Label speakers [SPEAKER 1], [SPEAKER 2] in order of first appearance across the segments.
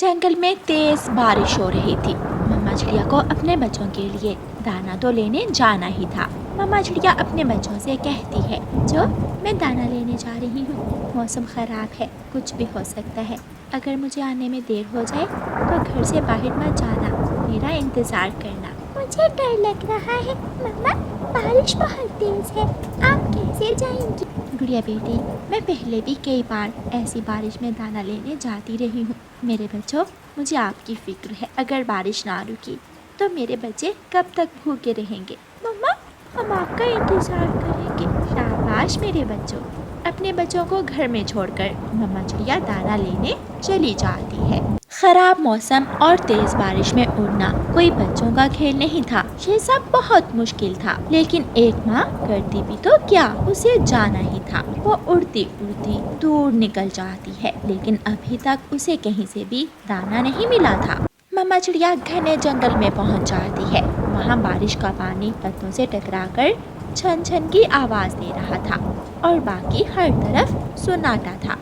[SPEAKER 1] जंगल में तेज बारिश हो रही थी। मम्मा चिड़िया को अपने बच्चों के लिए दाना तो लेने जाना ही था। मम्मा चिड़िया अपने बच्चों से कहती है, जो मैं दाना लेने जा रही हूँ, मौसम खराब है, कुछ भी हो सकता है। अगर मुझे आने में देर हो जाए तो घर से बाहर मत जाना, मेरा इंतजार करना। मुझे डर लग रहा है मम्मा, बारिश बहुत तेज है, आप कैसे जाएंगी? गुड़िया बेटी, मैं पहले भी कई बार ऐसी बारिश में दाना लेने जाती रही हूँ। मेरे बच्चों, मुझे आपकी फिक्र है। अगर बारिश ना रुकी तो मेरे बच्चे कब तक भूखे रहेंगे? मम्मा, हम आपका इंतजार करेंगे। शाबाश मेरे बच्चों। अपने बच्चों को घर में छोड़कर मम्मा चिड़िया दाना लेने चली जाती है। खराब मौसम और तेज बारिश में उड़ना कोई बच्चों का खेल नहीं था। ये सब बहुत मुश्किल था, लेकिन एक माँ करती भी तो क्या, उसे जाना ही था। वो उड़ती उड़ती दूर निकल जाती है, लेकिन अभी तक उसे कहीं से भी दाना नहीं मिला था। मम्मा चिड़िया घने जंगल में पहुंच जाती है। वहाँ बारिश का पानी पत्तों से टकराकर छन छन की आवाज दे रहा था और बाकी हर तरफ सुनाटा था।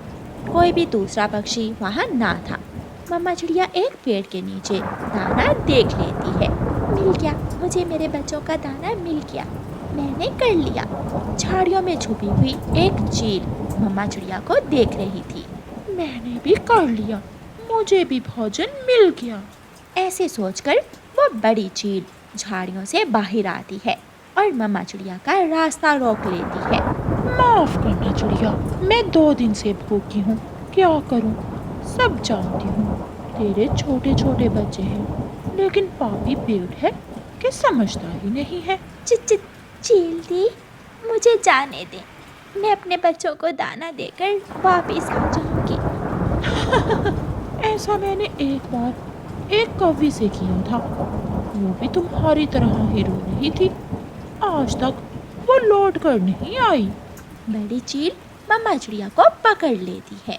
[SPEAKER 1] कोई भी दूसरा पक्षी वहाँ ना था। मम्मा चिड़िया एक पेड़ के नीचे दाना देख लेती है। मिल गया, मुझे मेरे बच्चों का दाना मिल गया, मैंने कर लिया। झाड़ियों में छुपी हुई एक चील मम्मा चिड़िया को देख रही थी।
[SPEAKER 2] मैंने भी कर लिया, मुझे भी भोजन मिल गया।
[SPEAKER 1] ऐसे सोचकर वो बड़ी चील झाड़ियों से बाहर आती है और मम्मा चिड़िया का रास्ता रोक लेती है।
[SPEAKER 2] माफ करना चिड़िया, मैं 2 दिन से भूखी हूँ, क्या करूँ? सब जानती हूँ, तेरे छोटे छोटे बच्चे हैं, लेकिन पापी पेड़ है कि समझता ही नहीं है।
[SPEAKER 1] चील दी, मुझे जाने दे, मैं अपने बच्चों को दाना देकर वापस आ जाऊंगी।
[SPEAKER 2] ऐसा मैंने एक बार एक कौवी से किया था, वो भी तुम्हारी तरह ही रो रही थी। आज तक वो लौट कर नहीं आई।
[SPEAKER 1] बड़ी चील मम्मा चिड़िया को पकड़ लेती है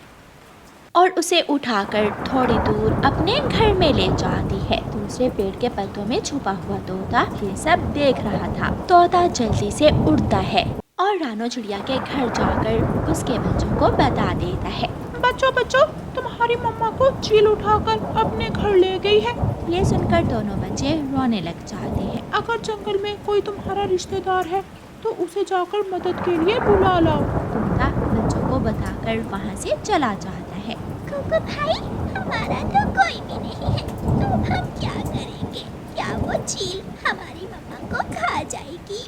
[SPEAKER 1] और उसे उठाकर थोड़ी दूर अपने घर में ले जाती है। दूसरे पेड़ के पत्तों में छुपा हुआ तोता ये सब देख रहा था। तोता जल्दी से उड़ता है और रानो चिड़िया के घर जाकर उसके बच्चों को बता देता है।
[SPEAKER 2] बच्चों बच्चों, तुम्हारी मम्मा को चील उठाकर अपने घर ले गई है।
[SPEAKER 1] ये सुनकर दोनों बच्चे रोने लग जाते हैं।
[SPEAKER 2] अगर जंगल में कोई तुम्हारा रिश्तेदार है तो उसे जाकर मदद के लिए बुला लाओ।
[SPEAKER 1] तोता बच्चों को बताकर वहाँ से चला जाता है।
[SPEAKER 3] कुकू भाई, हमारा तो कोई भी नहीं है, तो हम क्या करेंगे? क्या वो चील हमारी मम्मा को खा जाएगी?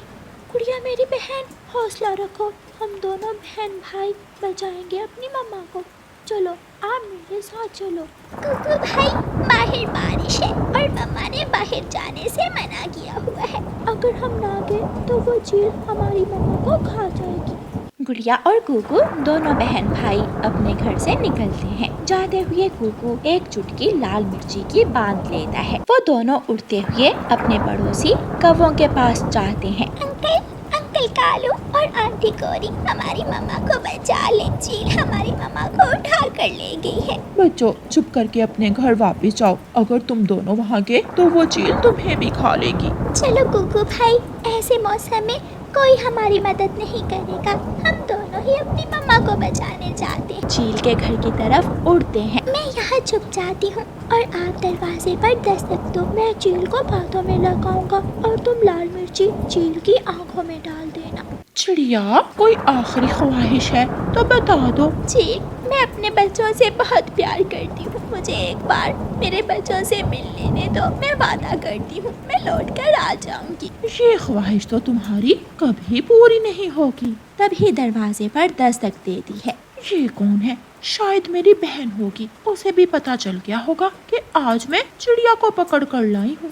[SPEAKER 1] गुड़िया मेरी बहन, हौसला रखो, हम दोनों बहन भाई बचाएंगे अपनी मम्मा को। चलो, आप मेरे साथ चलो।
[SPEAKER 3] कुकू भाई, बाहर बारिश है और मम्मा ने बाहर जाने से मना किया हुआ है।
[SPEAKER 1] अगर हम ना गए तो वो चील हमारी मम्मा को खा जाएगी। गुड़िया और कुकू दोनों बहन भाई अपने घर से निकलते हैं। जाते हुए कुकू एक चुटकी लाल मिर्ची की बांध लेता है। वो दोनों उड़ते हुए अपने पड़ोसी कौवों के पास जाते हैं।
[SPEAKER 3] अंकल कालू और आंटी कोरी, हमारी मम्मा को बचा ले, चील हमारी मम्मा को उठा कर ले गई है।
[SPEAKER 2] बच्चों, चुप करके अपने घर वापस जाओ। अगर तुम दोनों वहाँ गए तो वो चील तुम्हें भी खा लेगी।
[SPEAKER 3] चलो कुकू भाई, ऐसे मौसम में कोई हमारी मदद नहीं करेगा, हम दोनों ही अपनी मम्मा को बचाने जाते हैं।
[SPEAKER 1] चील के घर की तरफ उड़ते हैं।
[SPEAKER 3] मैं यहाँ छुप जाती हूँ और आप दरवाजे पर दस्तक दो। मैं चील को बातों में लगाऊंगा और तुम लाल मिर्ची चील की आंखों में डाल देना।
[SPEAKER 2] चिड़िया, कोई आखिरी ख्वाहिश है तो बता दो।
[SPEAKER 1] जी, मैं अपने बच्चों से बहुत प्यार करती हूँ, मुझे एक बार मेरे बच्चों से मिल लेने दो। मैं वादा करती हूँ, मैं लौट कर आ जाऊंगी।
[SPEAKER 2] ये ख्वाहिश तो तुम्हारी कभी पूरी नहीं होगी।
[SPEAKER 1] तभी दरवाजे पर दस्तक देती है।
[SPEAKER 2] ये कौन है? शायद मेरी बहन होगी। उसे भी पता चल गया होगा कि आज मैं चिड़िया को पकड़ कर लाई हूँ।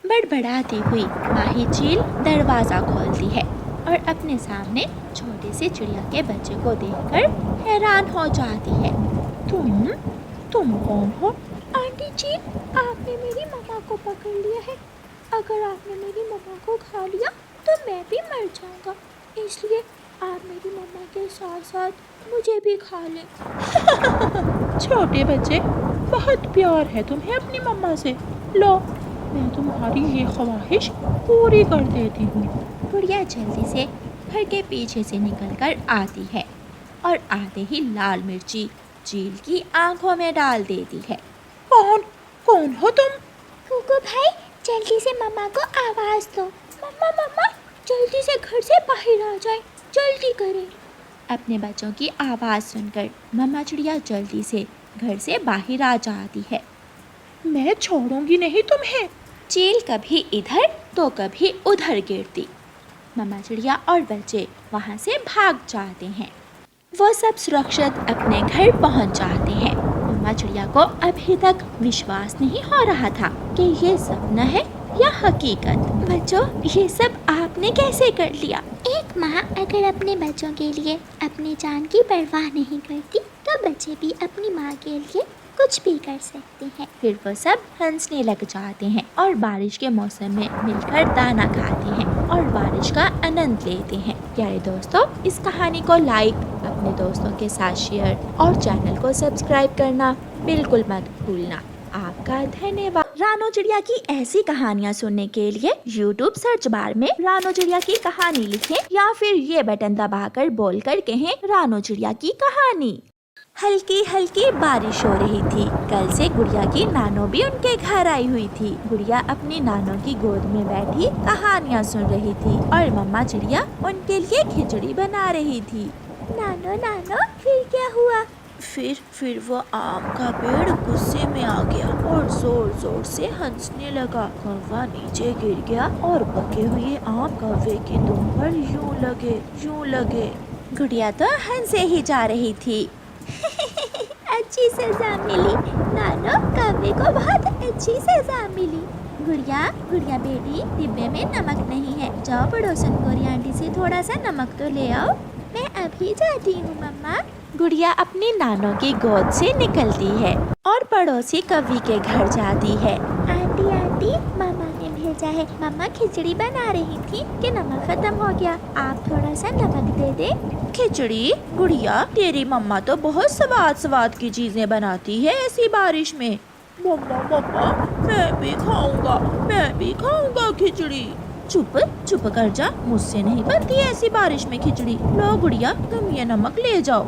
[SPEAKER 1] बड़बड़ाती हुई माही चील दरवाजा खोलती है और अपने सामने छोटे से चिड़िया के बच्चे को देखकर हैरान हो जाती है।
[SPEAKER 2] तुम कौन हो?
[SPEAKER 1] आंटी चील, आपने मेरी मम्मा को पकड़ लिया है। अगर आपने मेरी मम्मा को खा लिया तो मैं भी मर जाऊंगा, इसलिए आप मेरी मम्मा के साथ साथ मुझे भी खा लें।
[SPEAKER 2] छोटे बच्चे, बहुत प्यार है तुम्हें अपनी मम्मा से। लो, मैं तुम्हारी ये ख्वाहिश पूरी कर देती हूँ।
[SPEAKER 1] गुड़िया जल्दी से घर के पीछे से निकलकर आती है और आते ही लाल मिर्ची चील की आंखों में डाल देती है।
[SPEAKER 2] कौन कौन हो तुम?
[SPEAKER 3] कुकू भाई, जल्दी से मम्मा को आवाज दो। मम्मा मम्मा, जल्दी से घर से बाहर आ जाए, जल्दी करें।
[SPEAKER 1] अपने बच्चों की आवाज़ सुनकर मम्मा चिड़िया जल्दी से घर से बाहर आ जाती है।
[SPEAKER 2] मैं छोड़ूंगी नहीं तुम्हें।
[SPEAKER 1] चील कभी इधर तो कभी उधर गिरती। मम्मा चिड़िया और बच्चे वहाँ से भाग जाते हैं। वो सब सुरक्षित अपने घर पहुँच जाते हैं। मम्मा चिड़िया को अभी तक विश्वास नहीं हो रहा था कि ये सपना है या हकीकत। बच्चों, ये सब आपने कैसे कर लिया?
[SPEAKER 3] एक माँ अगर अपने बच्चों के लिए अपनी जान की परवाह नहीं करती तो बच्चे भी अपनी माँ के लिए कुछ भी कर सकते हैं।
[SPEAKER 1] फिर वो सब हंसने लग जाते हैं और बारिश के मौसम में मिलकर दाना खाते हैं और बारिश का आनंद लेते हैं। प्यारे दोस्तों, इस कहानी को लाइक, अपने दोस्तों के साथ शेयर और चैनल को सब्सक्राइब करना बिल्कुल मत भूलना। आपका धन्यवाद। रानो चिड़िया की ऐसी कहानियाँ सुनने के लिए YouTube सर्च बार में रानो चिड़िया की कहानी लिखें या फिर ये बटन दबाकर बोलकर कहें रानो चिड़िया की कहानी। हल्की हल्की बारिश हो रही थी। कल से गुड़िया की नानो भी उनके घर आई हुई थी। गुड़िया अपनी नानो की गोद में बैठी कहानियाँ सुन रही थी और मम्मा चिड़िया उनके लिए खिचड़ी बना रही थी।
[SPEAKER 3] नानो नानो, फिर क्या हुआ?
[SPEAKER 2] फिर वो आम का पेड़ गुस्से में आ गया और जोर जोर से हंसने लगा। कौवा नीचे गिर गया और पके हुए आम कौवे की दुम पर यूं लगे।
[SPEAKER 1] गुड़िया तो हंसे ही जा रही थी।
[SPEAKER 3] अच्छी सजा मिली नानो, कौवे को बहुत अच्छी सजा मिली।
[SPEAKER 1] गुड़िया बेटी, डिब्बे में नमक नहीं है, जाओ पड़ोसन गौरी आंटी से थोड़ा सा नमक तो ले आओ।
[SPEAKER 3] मैं अभी जाती हूँ मम्मा।
[SPEAKER 1] गुड़िया अपनी नानो की गोद से निकलती है और पड़ोसी कवि के घर जाती है।
[SPEAKER 3] आंटी आंटी, मामा ने भेजा है। मम्मा खिचड़ी बना रही थी कि नमक खत्म हो गया, आप थोड़ा सा नमक दे दे।
[SPEAKER 2] खिचड़ी? गुड़िया, तेरी मम्मा तो बहुत स्वाद की चीजें बनाती है ऐसी बारिश में। मम्मा, मैं भी खाऊंगा खिचड़ी। चुप कर जा, मुझसे नहीं बनती ऐसी बारिश में खिचड़ी। लो गुड़िया, तुम ये नमक ले जाओ।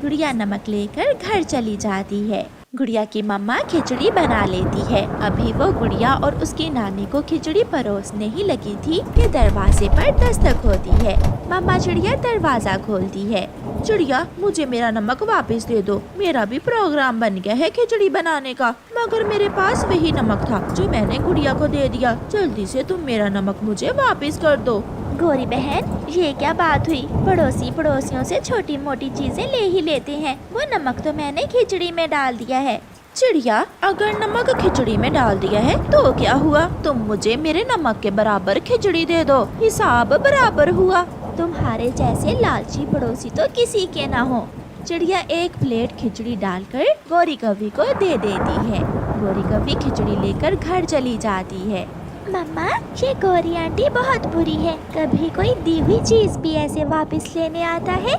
[SPEAKER 1] गुड़िया नमक लेकर घर चली जाती है। गुड़िया की मम्मा खिचड़ी बना लेती है। अभी वो गुड़िया और उसकी नानी को खिचड़ी परोसने ही लगी थी कि दरवाजे पर दस्तक होती है। मम्मा चिड़िया दरवाजा खोलती है।
[SPEAKER 2] चिड़िया, मुझे मेरा नमक वापस दे दो। मेरा भी प्रोग्राम बन गया है खिचड़ी बनाने का, मगर मेरे पास वही नमक था जो मैंने गुड़िया को दे दिया। जल्दी से तुम मेरा नमक मुझे वापस कर दो।
[SPEAKER 1] गौरी बहन, ये क्या बात हुई? पड़ोसी पड़ोसियों से छोटी मोटी चीजें ले ही लेते हैं। वो नमक तो मैंने खिचड़ी में डाल दिया है।
[SPEAKER 2] चिड़िया, अगर नमक खिचड़ी में डाल दिया है तो क्या हुआ? तुम मुझे मेरे नमक के बराबर खिचड़ी दे दो, हिसाब बराबर हुआ।
[SPEAKER 1] तुम्हारे जैसे लालची पड़ोसी तो किसी के ना हो। चिड़िया एक प्लेट खिचड़ी डालकर गौरी कवि को दे देती है। गौरी कवि खिचड़ी लेकर घर चली जाती है।
[SPEAKER 3] मम्मा, ये गौरी आंटी बहुत बुरी है, कभी कोई दी हुई चीज भी ऐसे वापस लेने आता है।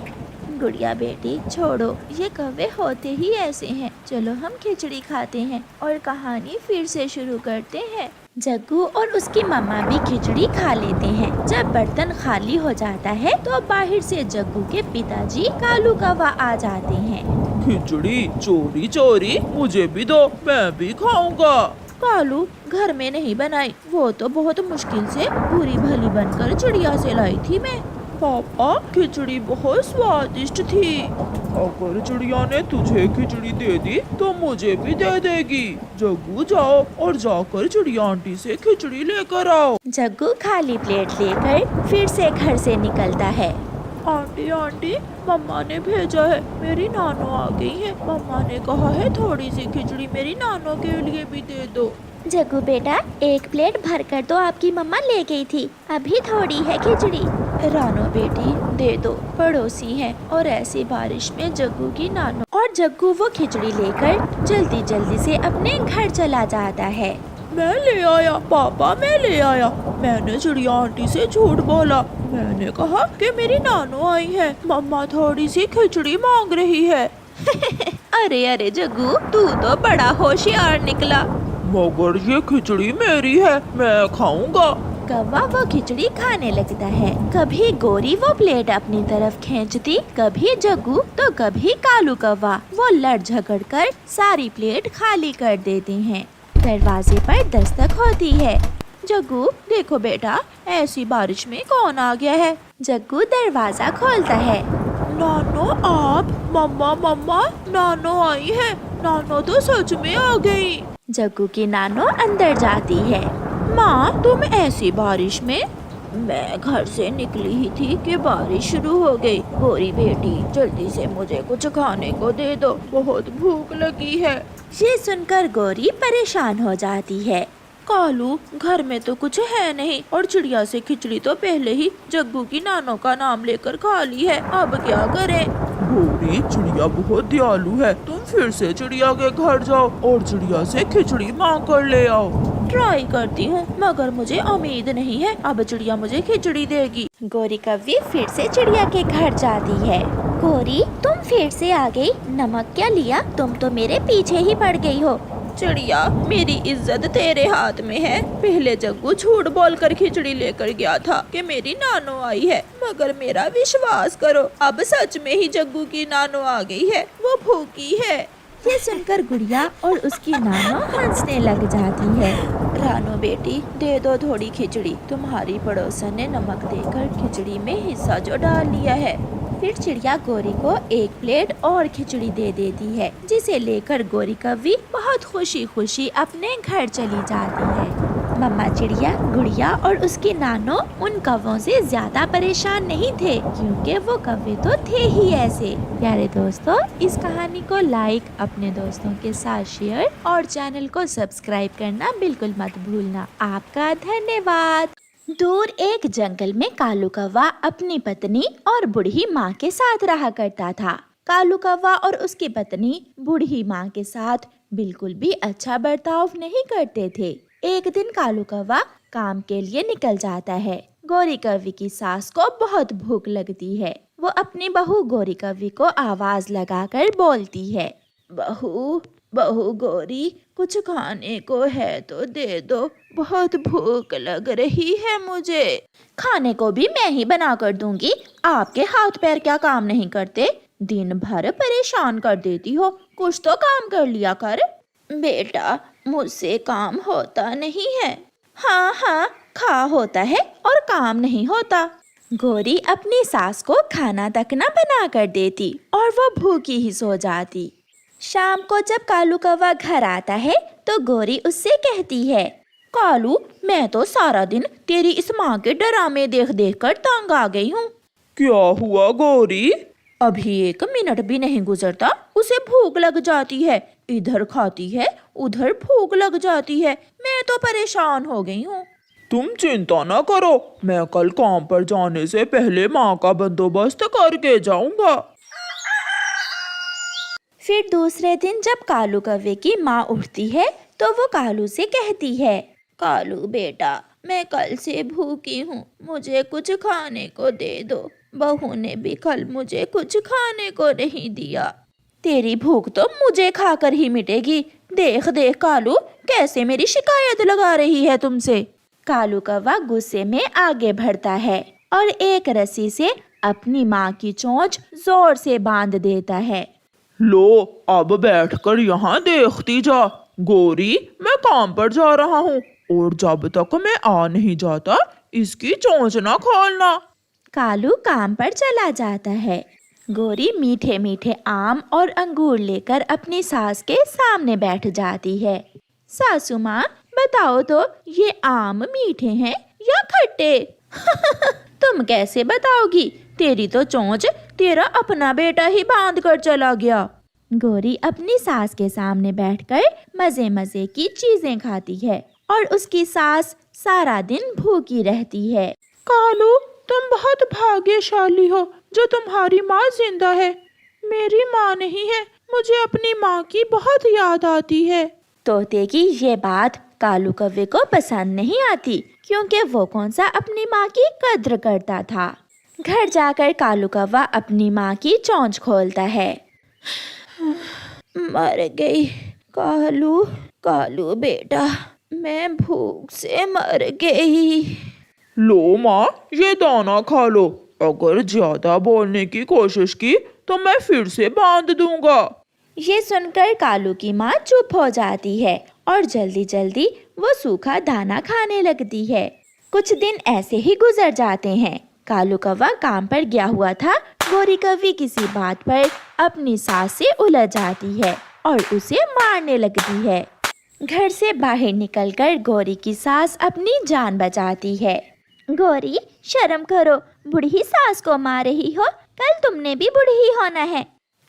[SPEAKER 2] गुड़िया बेटी, छोड़ो, ये कौवे होते ही ऐसे हैं। चलो हम खिचड़ी खाते हैं और कहानी फिर से शुरू करते हैं।
[SPEAKER 1] जग्गू और उसकी मम्मा भी खिचड़ी खा लेते हैं। जब बर्तन खाली हो जाता है तो बाहर से जग्गू के पिताजी कालू कौवा आ जाते हैं।
[SPEAKER 4] खिचड़ी चोरी मुझे भी दो, मैं भी खाऊंगा।
[SPEAKER 2] कालू, घर में नहीं बनाई, वो तो बहुत मुश्किल से बुरी भली बनकर चिड़िया से लाई थी मैं।
[SPEAKER 4] पापा, खिचड़ी बहुत स्वादिष्ट थी। अगर चिड़िया ने तुझे खिचड़ी दे दी तो मुझे भी दे देगी। जग्गू, जाओ और जाकर चिड़िया आंटी से खिचड़ी लेकर आओ।
[SPEAKER 1] जग्गू खाली प्लेट लेकर फिर से घर से निकलता है।
[SPEAKER 2] आंटी, मम्मा ने भेजा है, मेरी नानो आ गई है। मम्मा ने कहा है थोड़ी सी खिचड़ी मेरी नानो के लिए भी दे दो।
[SPEAKER 3] जग्गू बेटा, एक प्लेट भर कर तो आपकी मम्मा ले गई थी, अभी थोड़ी है खिचड़ी।
[SPEAKER 2] रानो बेटी, दे दो, पड़ोसी है और ऐसी बारिश में जग्गू की नानो।
[SPEAKER 1] और जग्गू वो खिचड़ी लेकर जल्दी जल्दी से अपने घर चला जाता है।
[SPEAKER 2] मैं ले आया पापा, मैं ले आया। मैंने चिड़िया आंटी से झूठ बोला। मैंने कहा कि मेरी नानो आई है, मम्मा थोड़ी सी खिचड़ी मांग रही है।
[SPEAKER 1] अरे जग्गू, तू तो बड़ा होशियार निकला।
[SPEAKER 4] मगर ये खिचड़ी मेरी है, मैं खाऊंगा।
[SPEAKER 1] कौवा वो खिचड़ी खाने लगता है। कभी गोरी वो प्लेट अपनी तरफ खींचती, कभी जग्गू तो कभी कालू कौवा वो लड़ झगड़ कर सारी प्लेट खाली कर देते हैं। दरवाजे पर दस्तक होती है। जग्गू, देखो बेटा, ऐसी बारिश में कौन आ गया है? जग्गू दरवाजा खोलता है।
[SPEAKER 4] नानो आप? मम्मा मम्मा, नानो आई है। नानो तो सच में आ गई।
[SPEAKER 1] जग्गू की नानो अंदर जाती है।
[SPEAKER 4] माँ, तुम ऐसी बारिश में? मैं घर से निकली ही थी कि बारिश शुरू हो गई। गोरी बेटी, जल्दी से मुझे कुछ खाने को दे दो, बहुत भूख लगी है।
[SPEAKER 1] ये सुनकर गोरी परेशान हो जाती है।
[SPEAKER 4] कालू, घर में तो कुछ है नहीं और चिड़िया से खिचड़ी तो पहले ही जग्गू की नानो का नाम लेकर खा ली है। अब क्या करें? गोरी, चिड़िया बहुत दयालु है। तुम फिर से चिड़िया के घर जाओ और चिड़िया से खिचड़ी मांग कर ले आओ। ट्राई करती हूँ, मगर मुझे उम्मीद नहीं है अब चिड़िया मुझे खिचड़ी देगी।
[SPEAKER 1] गोरी कौवी फिर से चिड़िया के घर जाती है।
[SPEAKER 3] गोरी, तुम फिर से आ गई। नमक क्या लिया? तुम तो मेरे पीछे ही पड़ गई हो।
[SPEAKER 4] चिड़िया, मेरी इज्जत तेरे हाथ में है। पहले जग्गू झूठ बोलकर खिचड़ी लेकर गया था कि मेरी नानो आई है, मगर मेरा विश्वास करो, अब सच में ही जग्गू की नानो आ गई है। वो भूखी है।
[SPEAKER 1] ये सुनकर गुड़िया और उसकी नानो हंसने लग जाती है।
[SPEAKER 4] रानो बेटी, दे दो थोड़ी खिचड़ी। तुम्हारी पड़ोसन ने नमक देकर खिचड़ी में हिस्सा जो डाल लिया है।
[SPEAKER 1] फिर चिड़िया गोरी को एक प्लेट और खिचड़ी दे देती है, जिसे लेकर गोरी कौवी बहुत खुशी खुशी अपने घर चली जाती है। मम्मा चिड़िया, गुड़िया और उसकी नानो उन कौवों से ज्यादा परेशान नहीं थे, क्योंकि वो कौवे तो थे ही ऐसे। प्यारे दोस्तों, इस कहानी को लाइक, अपने दोस्तों के साथ शेयर और चैनल को सब्सक्राइब करना बिल्कुल मत भूलना। आपका धन्यवाद। दूर एक जंगल में कालू कौवा अपनी पत्नी और बूढ़ी माँ के साथ रहा करता था। कालू कौवा और उसकी पत्नी बूढ़ी माँ के साथ बिल्कुल भी अच्छा बर्ताव नहीं करते थे। एक दिन कालू कौवा काम के लिए निकल जाता है। गोरी कौवी की सास को बहुत भूख लगती है। वो अपनी बहू गोरी कौवी को आवाज लगाकर बोलती है, बहू बहू गोरी, कुछ खाने को है तो दे दो, बहुत भूख लग रही है मुझे। खाने को भी मैं ही बना कर दूंगी, आपके हाथ पैर क्या काम नहीं करते? दिन भर परेशान कर देती हो, कुछ तो काम कर लिया कर।
[SPEAKER 4] बेटा, मुझसे काम होता नहीं है।
[SPEAKER 1] हाँ हाँ, खा होता है और काम नहीं होता। गोरी अपनी सास को खाना तक न बना कर देती और वो भूखी ही सो जाती। शाम को जब कालू कौवा घर आता है तो गोरी उससे कहती है, कालू, मैं तो सारा दिन तेरी इस माँ के ड्रामे देख देख कर तंग आ गई हूँ।
[SPEAKER 4] क्या हुआ गोरी?
[SPEAKER 1] अभी 1 मिनट भी नहीं गुजरता उसे भूख लग जाती है। इधर खाती है, उधर भूख लग जाती है। मैं तो परेशान हो गई हूँ।
[SPEAKER 4] तुम चिंता न करो, मैं कल काम पर जाने से पहले माँ का बंदोबस्त करके जाऊंगा।
[SPEAKER 1] फिर दूसरे दिन जब कालू कौवे की माँ उठती है तो वो कालू से कहती है,
[SPEAKER 4] कालू बेटा, मैं कल से भूखी हूँ, मुझे कुछ खाने को दे दो। बहू ने भी कल मुझे कुछ खाने को नहीं दिया।
[SPEAKER 1] तेरी भूख तो मुझे खाकर ही मिटेगी। देख देख कालू, कैसे मेरी शिकायत लगा रही है तुमसे। कालू कौवा गुस्से में आगे बढ़ता है और एक रस्सी से अपनी माँ की चोंच जोर से बांध देता है।
[SPEAKER 4] लो, अब बैठकर यहाँ देखती जा। गोरी, मैं काम पर जा रहा हूँ और जब तक मैं आ नहीं जाता इसकी चोंच ना खोलना।
[SPEAKER 1] कालू काम पर चला जाता है। गोरी मीठे मीठे आम और अंगूर लेकर अपनी सास के सामने बैठ जाती है। सासू माँ, बताओ तो ये आम मीठे हैं या खट्टे? तुम कैसे बताओगी? तेरी तो चोंच तेरा अपना बेटा ही बांध कर चला गया। गोरी अपनी सास के सामने बैठकर मजे मजे की चीजें खाती है और उसकी सास सारा दिन भूखी रहती है।
[SPEAKER 2] कालू, तुम बहुत भाग्यशाली हो जो तुम्हारी माँ जिंदा है। मेरी माँ नहीं है, मुझे अपनी माँ की बहुत याद आती है।
[SPEAKER 1] तोते की ये बात कालू कौवे को पसंद नहीं आती, क्योंकि वो कौन सा अपनी माँ की कद्र करता था। घर जाकर कालू कौवा अपनी माँ की चोंच खोलता है।
[SPEAKER 4] मर गई कालू, कालू बेटा, मैं भूख से मर गई। लो माँ, ये दाना खा लो। अगर ज्यादा बोलने की कोशिश की तो मैं फिर से बांध दूंगा।
[SPEAKER 1] ये सुनकर कालू की माँ चुप हो जाती है और जल्दी जल्दी वो सूखा दाना खाने लगती है। कुछ दिन ऐसे ही गुजर जाते हैं। कालू कौवा काम पर गया हुआ था। गोरी कौवी किसी बात पर अपनी सास से उलझ जाती है और उसे मारने लगती है। घर से बाहर निकलकर गोरी की सास अपनी जान बचाती है।
[SPEAKER 3] गौरी, शर्म करो, बूढ़ी सास को मार रही हो। कल तुमने भी बूढ़ी होना है।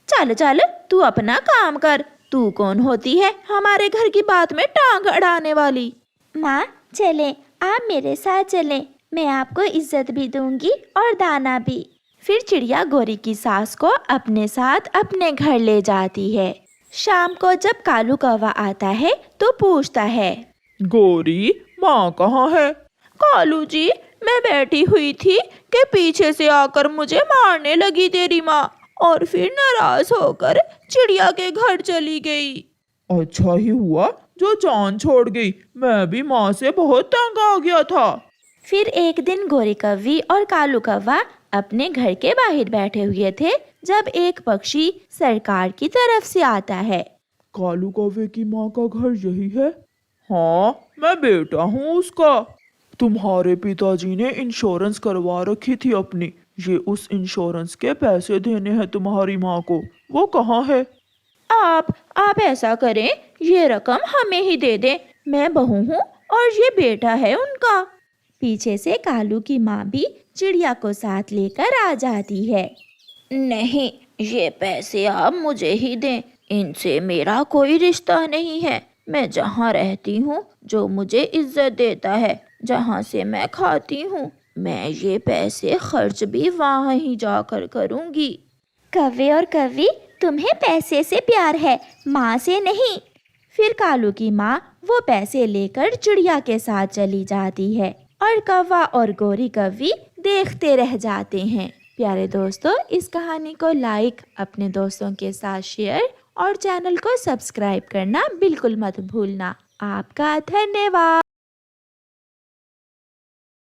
[SPEAKER 1] चल चल, तू अपना काम कर। तू कौन होती है हमारे घर की बात में टांग अड़ाने वाली?
[SPEAKER 3] माँ चले, आप मेरे साथ चलें। मैं आपको इज्जत भी दूंगी और दाना भी।
[SPEAKER 1] फिर चिड़िया गोरी की सास को अपने साथ अपने घर ले जाती है। शाम को जब कालू कौवा आता है तो पूछता है,
[SPEAKER 4] गोरी, माँ कहाँ है?
[SPEAKER 1] कालू जी, मैं बैठी हुई थी कि पीछे से आकर मुझे मारने लगी तेरी माँ और फिर नाराज होकर चिड़िया के घर चली गई।
[SPEAKER 4] अच्छा ही हुआ जो जान छोड़ गई। मैं भी माँ से बहुत तंग आ गया था।
[SPEAKER 1] फिर एक दिन गोरी कौवी और कालू कौवा अपने घर के बाहर बैठे हुए थे जब एक पक्षी सरकार की तरफ से आता है।
[SPEAKER 4] कालू कौवे की माँ का घर यही है? हाँ, मैं बेटा हूँ उसका। तुम्हारे पिताजी ने इंश्योरेंस करवा रखी थी अपनी। ये उस इंश्योरेंस के पैसे देने हैं तुम्हारी माँ को। वो कहाँ है?
[SPEAKER 1] आप ऐसा करें, ये रकम हमें ही दे दें। मैं बहू हूँ और ये बेटा है उनका। पीछे से कालू की माँ भी चिड़िया को साथ लेकर आ जाती है। नहीं, ये पैसे आप मुझे ही दें। इनसे मेरा कोई रिश्ता नहीं है। मैं जहाँ रहती हूँ, जो मुझे इज्जत देता है, जहाँ से मैं खाती हूँ, मैं ये पैसे खर्च भी वहाँ ही जाकर करूँगी।
[SPEAKER 3] कौवे और कौवी, तुम्हें पैसे से प्यार है, माँ से नहीं।
[SPEAKER 1] फिर कालू की माँ वो पैसे लेकर चिड़िया के साथ चली जाती है और कौवा और गोरी कौवी देखते रह जाते हैं। प्यारे दोस्तों, इस कहानी को लाइक, अपने दोस्तों के साथ शेयर और चैनल को सब्सक्राइब करना बिल्कुल मत भूलना। आपका धन्यवाद।